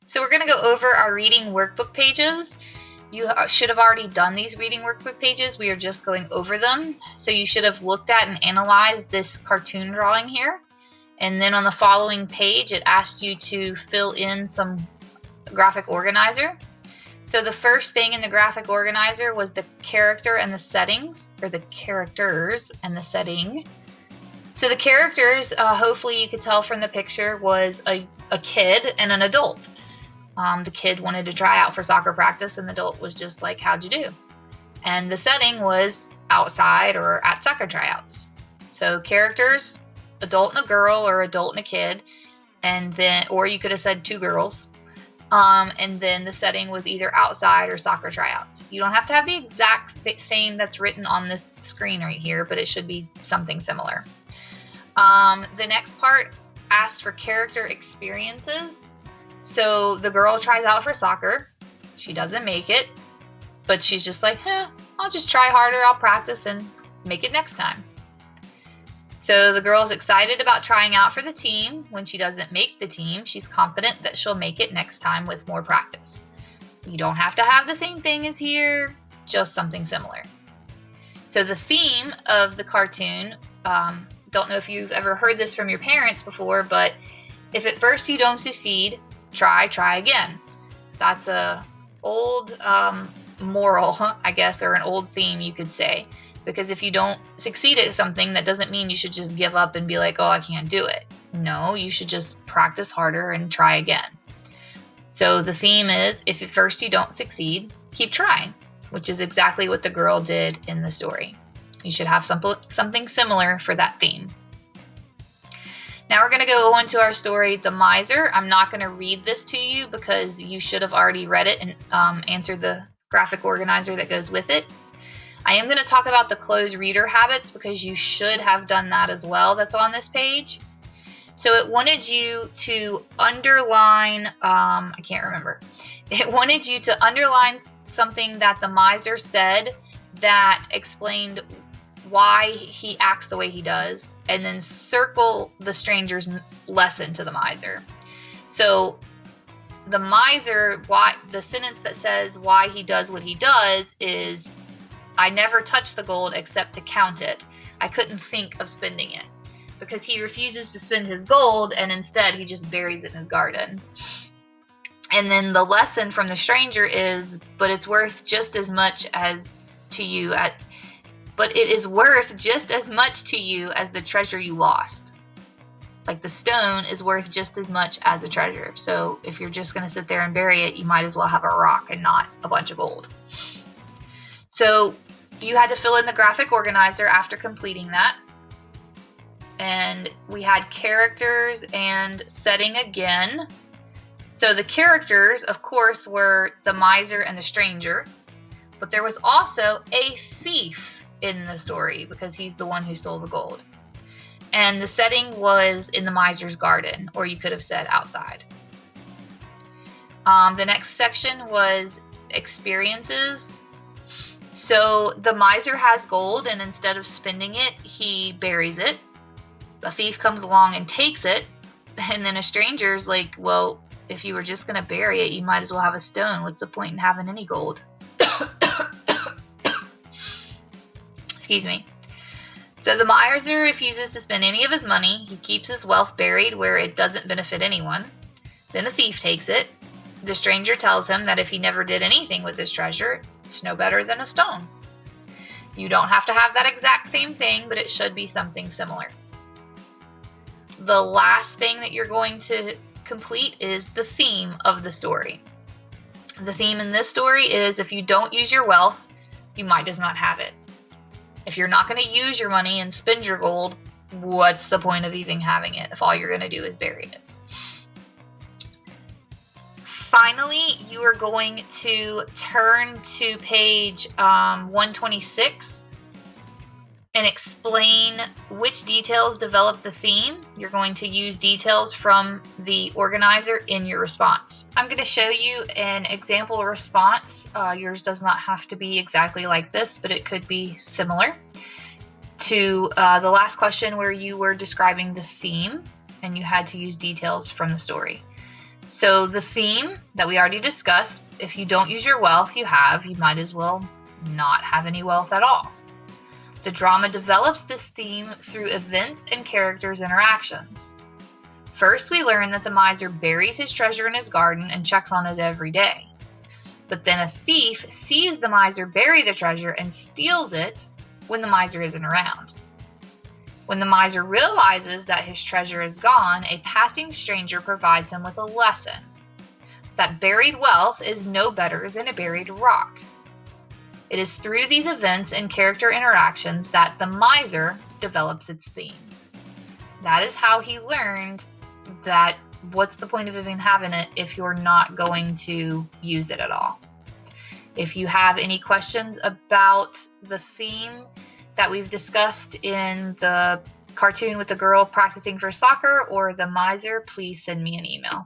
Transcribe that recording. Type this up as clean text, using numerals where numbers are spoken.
So we're going to go over our reading workbook pages. You should have already done these reading workbook pages. We are just going over them. So you should have looked at and analyzed this cartoon drawing here. And then on the following page, it asked you to fill in some graphic organizer. So the first thing in the graphic organizer was the character and the settings, or the characters and the setting. So the characters, hopefully you could tell from the picture, was a kid and an adult. The kid wanted to try out for soccer practice, and the adult was just like, how'd you do? And the setting was outside or at soccer tryouts. So characters, adult and a girl, or adult and a kid, and then, or you could have said two girls. And then the setting was either outside or soccer tryouts. You don't have to have the exact same that's written on this screen right here, but it should be something similar. The next part asks for character experiences. So the girl tries out for soccer. She doesn't make it, but she's just like, I'll just try harder. I'll practice and make it next time. So the girl's excited about trying out for the team. When she doesn't make the team, she's confident that she'll make it next time with more practice. You don't have to have the same thing as here, just something similar. So the theme of the cartoon, don't know if you've ever heard this from your parents before, but if at first you don't succeed, try again. That's a old moral, I guess, or an old theme you could say. Because if you don't succeed at something, that doesn't mean you should just give up and be like, oh, I can't do it. No, you should just practice harder and try again. So the theme is, if at first you don't succeed, keep trying, which is exactly what the girl did in the story. You should have something similar for that theme. Now we're going to go on to our story, The Miser. I'm not going to read this to you because you should have already read it and answered the graphic organizer that goes with it. I am going to talk about the closed reader habits because you should have done that as well. That's on this page. So it wanted you to underline, I can't remember. It wanted you to underline something that the miser said that explained why he acts the way he does, and then circle the stranger's lesson to the miser. So the miser, the sentence that says why he does what he does is, I never touch the gold except to count it. I couldn't think of spending it. Because he refuses to spend his gold, and instead he just buries it in his garden. And then the lesson from the stranger is, but it's worth just as much as to you. But it is worth just as much to you as the treasure you lost. Like the stone is worth just as much as a treasure. So if you're just going to sit there and bury it, you might as well have a rock and not a bunch of gold. So you had to fill in the graphic organizer after completing that. And we had characters and setting again. So the characters, of course, were the miser and the stranger. But there was also a thief in the story because he's the one who stole the gold. And the setting was in the miser's garden, or you could have said outside. The next section was experiences. So the miser has gold, and instead of spending it, he buries it. A thief comes along and takes it, and then a stranger's like, well, if you were just going to bury it, you might as well have a stone. What's the point in having any gold? Excuse me. So the miser refuses to spend any of his money. He keeps his wealth buried where it doesn't benefit anyone. Then the thief takes it. The stranger tells him that if he never did anything with his treasure, it's no better than a stone. You don't have to have that exact same thing, but it should be something similar. The last thing that you're going to complete is the theme of the story. The theme in this story is, if you don't use your wealth, you might as not have it. If you're not going to use your money and spend your gold, what's the point of even having it if all you're going to do is bury it? Finally, you are going to turn to page 126 and explain which details develop the theme. You're going to use details from the organizer in your response. I'm going to show you an example response. Yours does not have to be exactly like this, but it could be similar to the last question where you were describing the theme and you had to use details from the story. So the theme that we already discussed, if you don't use your wealth you might as well not have any wealth at all. The drama develops this theme through events and characters' interactions. First, we learn that the miser buries his treasure in his garden and checks on it every day. But then a thief sees the miser bury the treasure and steals it when the miser isn't around. When the miser realizes that his treasure is gone, a passing stranger provides him with a lesson. That buried wealth is no better than a buried rock. It is through these events and character interactions that the miser develops its theme. That is how he learned that what's the point of even having it if you're not going to use it at all. If you have any questions about the theme that we've discussed in the cartoon with the girl practicing for soccer or the miser, please send me an email.